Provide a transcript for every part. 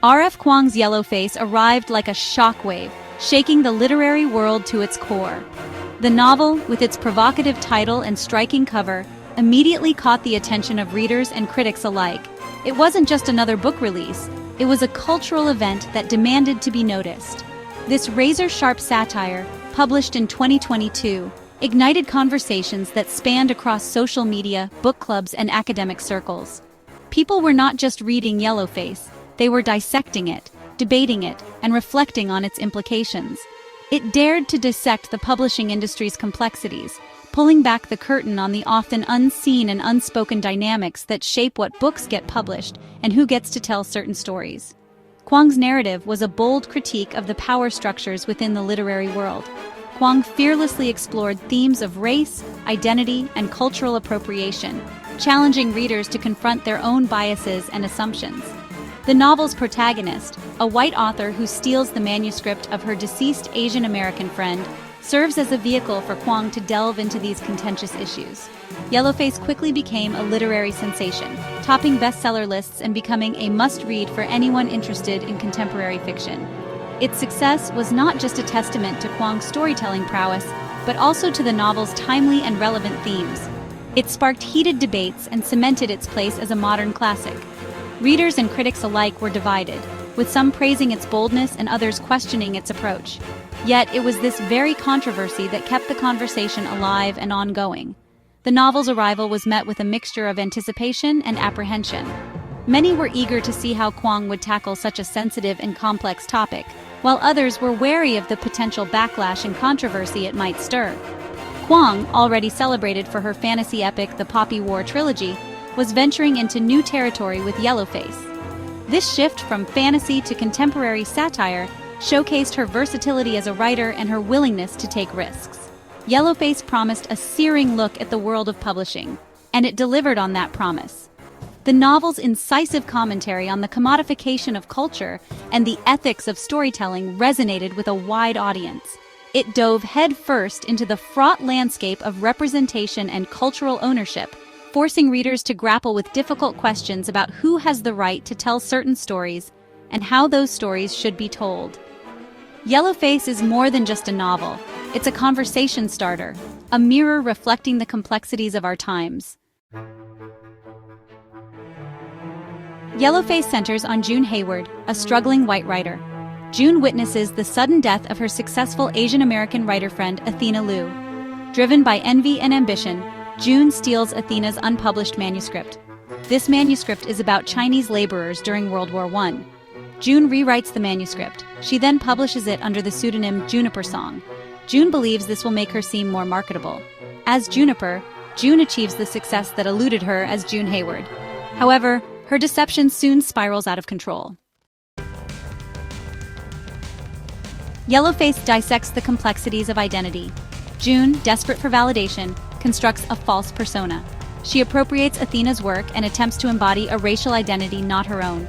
R.F. Kuang's Yellowface arrived like a shockwave, shaking the literary world to its core. The novel, with its provocative title and striking cover, immediately caught the attention of readers and critics alike. It wasn't just another book release, it was a cultural event that demanded to be noticed. This razor-sharp satire, published in 2022, ignited conversations that spanned across social media, book clubs, and academic circles. People were not just reading Yellowface, they were dissecting it, debating it, and reflecting on its implications. It dared to dissect the publishing industry's complexities, pulling back the curtain on the often unseen and unspoken dynamics that shape what books get published and who gets to tell certain stories. Kuang's narrative was a bold critique of the power structures within the literary world. Kuang fearlessly explored themes of race, identity, and cultural appropriation, challenging readers to confront their own biases and assumptions. The novel's protagonist, a white author who steals the manuscript of her deceased Asian American friend, serves as a vehicle for Kuang to delve into these contentious issues. Yellowface quickly became a literary sensation, topping bestseller lists and becoming a must-read for anyone interested in contemporary fiction. Its success was not just a testament to Kuang's storytelling prowess, but also to the novel's timely and relevant themes. It sparked heated debates and cemented its place as a modern classic. Readers and critics alike were divided, with some praising its boldness and others questioning its approach. Yet it was this very controversy that kept the conversation alive and ongoing. The novel's arrival was met with a mixture of anticipation and apprehension. Many were eager to see how Kuang would tackle such a sensitive and complex topic, while others were wary of the potential backlash and controversy it might stir. Kuang, already celebrated for her fantasy epic The Poppy War trilogy, was venturing into new territory with Yellowface. This shift from fantasy to contemporary satire showcased her versatility as a writer and her willingness to take risks. Yellowface promised a searing look at the world of publishing, and it delivered on that promise. The novel's incisive commentary on the commodification of culture and the ethics of storytelling resonated with a wide audience. It dove headfirst into the fraught landscape of representation and cultural ownership, forcing readers to grapple with difficult questions about who has the right to tell certain stories and how those stories should be told. Yellowface is more than just a novel. It's a conversation starter, a mirror reflecting the complexities of our times. Yellowface centers on June Hayward, a struggling white writer. June witnesses the sudden death of her successful Asian American writer friend Athena Liu. Driven by envy and ambition, June steals Athena's unpublished manuscript. This manuscript is about Chinese laborers during World War I. June rewrites the manuscript. She then publishes it under the pseudonym Juniper Song. June believes this will make her seem more marketable. As Juniper, June achieves the success that eluded her as June Hayward. However, her deception soon spirals out of control. Yellowface dissects the complexities of identity. June, desperate for validation, constructs a false persona. She appropriates Athena's work and attempts to embody a racial identity not her own.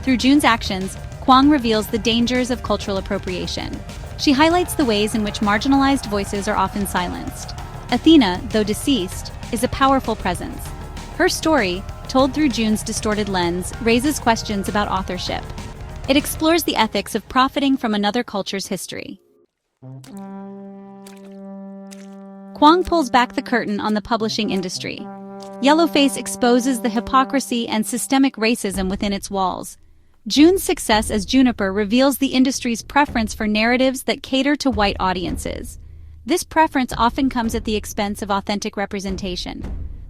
Through June's actions, Kuang reveals the dangers of cultural appropriation. She highlights the ways in which marginalized voices are often silenced. Athena, though deceased, is a powerful presence. Her story, told through June's distorted lens, raises questions about authorship. It explores the ethics of profiting from another culture's history. Kuang pulls back the curtain on the publishing industry. Yellowface exposes the hypocrisy and systemic racism within its walls. June's success as Juniper reveals the industry's preference for narratives that cater to white audiences. This preference often comes at the expense of authentic representation.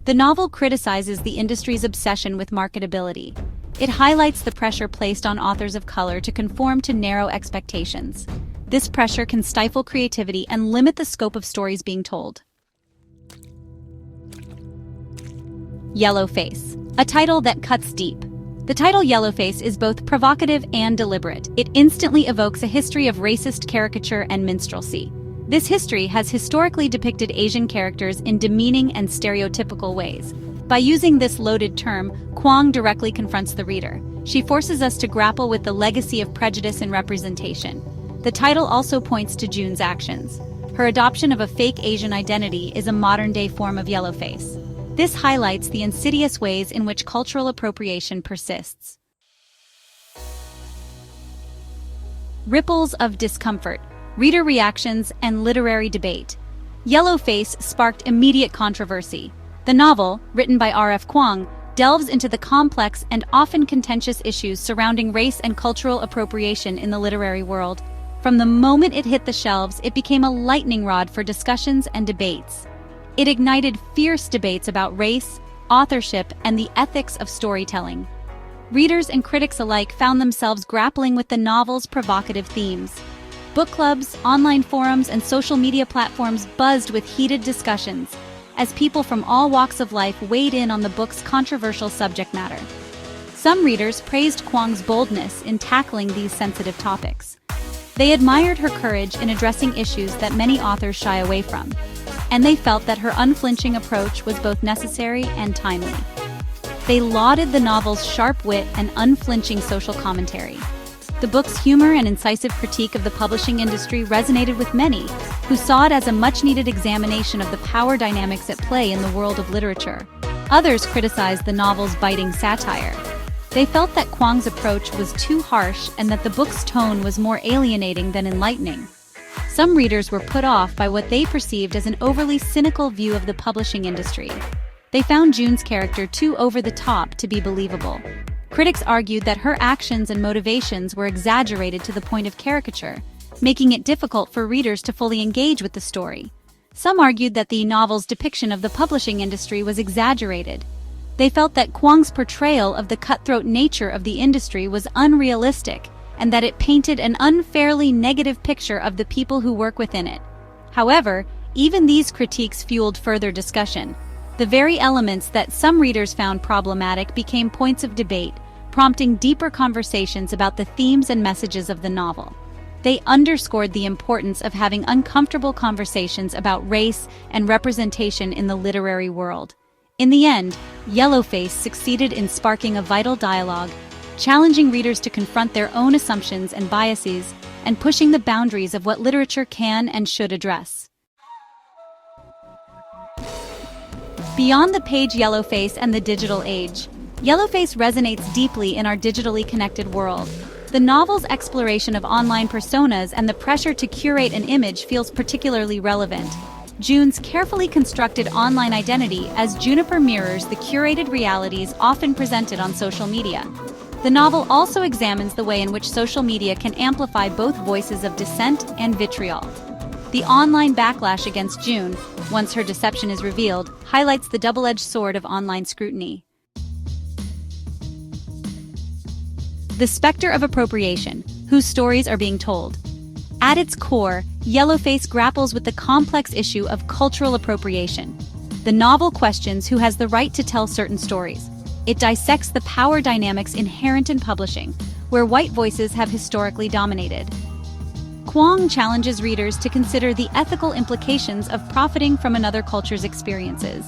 The novel criticizes the industry's obsession with marketability. It highlights the pressure placed on authors of color to conform to narrow expectations. This pressure can stifle creativity and limit the scope of stories being told. Yellowface, a title that cuts deep. The title Yellowface is both provocative and deliberate. It instantly evokes a history of racist caricature and minstrelsy. This history has historically depicted Asian characters in demeaning and stereotypical ways. By using this loaded term, Kuang directly confronts the reader. She forces us to grapple with the legacy of prejudice and representation. The title also points to June's actions. Her adoption of a fake Asian identity is a modern-day form of Yellowface. This highlights the insidious ways in which cultural appropriation persists. ripples of discomfort, reader reactions, and literary debate. Yellowface sparked immediate controversy. The novel, written by R.F. Kuang, delves into the complex and often contentious issues surrounding race and cultural appropriation in the literary world. From the moment it hit the shelves, it became a lightning rod for discussions and debates. It ignited fierce debates about race, authorship, and the ethics of storytelling. Readers and critics alike found themselves grappling with the novel's provocative themes. Book clubs, online forums, and social media platforms buzzed with heated discussions, as people from all walks of life weighed in on the book's controversial subject matter. Some readers praised Kuang's boldness in tackling these sensitive topics. They admired her courage in addressing issues that many authors shy away from, and they felt that her unflinching approach was both necessary and timely. They lauded the novel's sharp wit and unflinching social commentary. The book's humor and incisive critique of the publishing industry resonated with many, who saw it as a much-needed examination of the power dynamics at play in the world of literature. Others criticized the novel's biting satire. They felt that Kuang's approach was too harsh and that the book's tone was more alienating than enlightening. Some readers were put off by what they perceived as an overly cynical view of the publishing industry. They found June's character too over the top to be believable. Critics argued that her actions and motivations were exaggerated to the point of caricature, making it difficult for readers to fully engage with the story. Some argued that the novel's depiction of the publishing industry was exaggerated. They felt that Kuang's portrayal of the cutthroat nature of the industry was unrealistic, and that it painted an unfairly negative picture of the people who work within it. However, even these critiques fueled further discussion. The very elements that some readers found problematic became points of debate, prompting deeper conversations about the themes and messages of the novel. They underscored the importance of having uncomfortable conversations about race and representation in the literary world. In the end, Yellowface succeeded in sparking a vital dialogue, challenging readers to confront their own assumptions and biases, and pushing the boundaries of what literature can and should address. Beyond the page, Yellowface and the digital age. Yellowface resonates deeply in our digitally connected world. The novel's exploration of online personas and the pressure to curate an image feels particularly relevant. June's carefully constructed online identity as Juniper mirrors the curated realities often presented on social media. The novel also examines the way in which social media can amplify both voices of dissent and vitriol. The online backlash against June, once her deception is revealed, highlights the double-edged sword of online scrutiny. The specter of appropriation, whose stories are being told. At its core, Yellowface grapples with the complex issue of cultural appropriation. The novel questions who has the right to tell certain stories. It dissects the power dynamics inherent in publishing, where white voices have historically dominated. Kuang challenges readers to consider the ethical implications of profiting from another culture's experiences.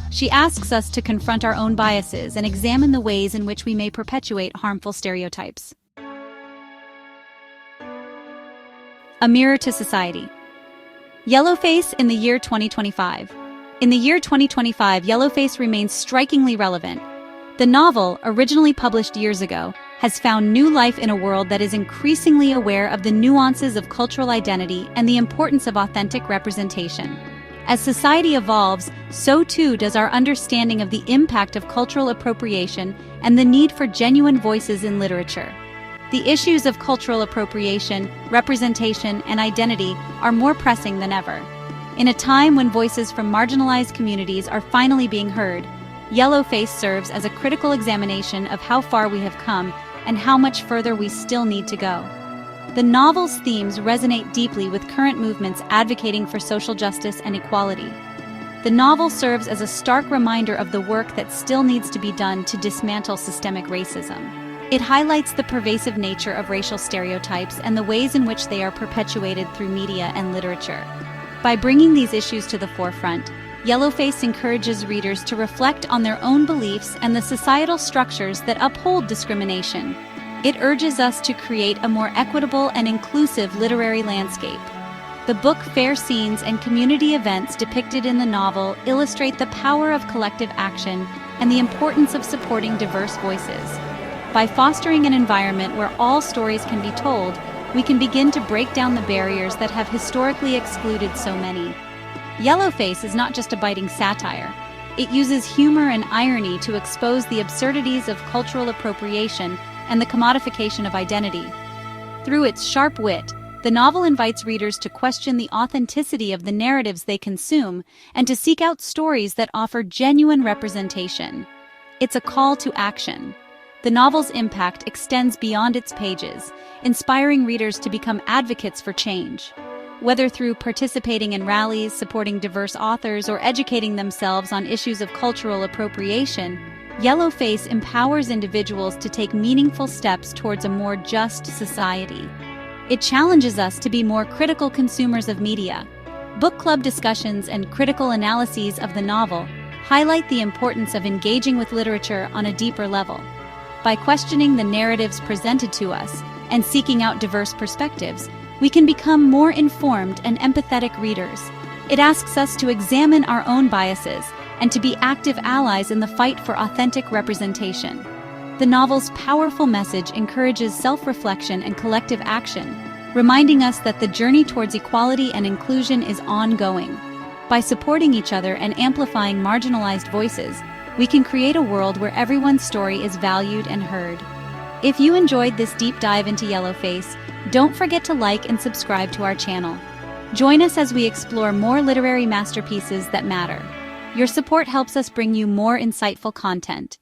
She asks us to confront our own biases and examine the ways in which we may perpetuate harmful stereotypes. A mirror to society. Yellowface in the year 2025. In the year 2025, Yellowface remains strikingly relevant. The novel, originally published years ago, has found new life in a world that is increasingly aware of the nuances of cultural identity and the importance of authentic representation. As society evolves, so too does our understanding of the impact of cultural appropriation and the need for genuine voices in literature. The issues of cultural appropriation, representation, and identity are more pressing than ever. In a time when voices from marginalized communities are finally being heard, Yellowface serves as a critical examination of how far we have come and how much further we still need to go. The novel's themes resonate deeply with current movements advocating for social justice and equality. The novel serves as a stark reminder of the work that still needs to be done to dismantle systemic racism. It highlights the pervasive nature of racial stereotypes and the ways in which they are perpetuated through media and literature. By bringing these issues to the forefront, Yellowface encourages readers to reflect on their own beliefs and the societal structures that uphold discrimination. It urges us to create a more equitable and inclusive literary landscape. The book, fair scenes, and community events depicted in the novel illustrate the power of collective action and the importance of supporting diverse voices. By fostering an environment where all stories can be told, we can begin to break down the barriers that have historically excluded so many. Yellowface is not just a biting satire. It uses humor and irony to expose the absurdities of cultural appropriation and the commodification of identity. Through its sharp wit, the novel invites readers to question the authenticity of the narratives they consume and to seek out stories that offer genuine representation. It's a call to action. The novel's impact extends beyond its pages, inspiring readers to become advocates for change. Whether through participating in rallies, supporting diverse authors, or educating themselves on issues of cultural appropriation, Yellowface empowers individuals to take meaningful steps towards a more just society. It challenges us to be more critical consumers of media. Book club discussions and critical analyses of the novel highlight the importance of engaging with literature on a deeper level. By questioning the narratives presented to us and seeking out diverse perspectives, we can become more informed and empathetic readers. It asks us to examine our own biases and to be active allies in the fight for authentic representation. The novel's powerful message encourages self-reflection and collective action, reminding us that the journey towards equality and inclusion is ongoing. By supporting each other and amplifying marginalized voices, we can create a world where everyone's story is valued and heard. If you enjoyed this deep dive into Yellowface, don't forget to like and subscribe to our channel. Join us as we explore more literary masterpieces that matter. Your support helps us bring you more insightful content.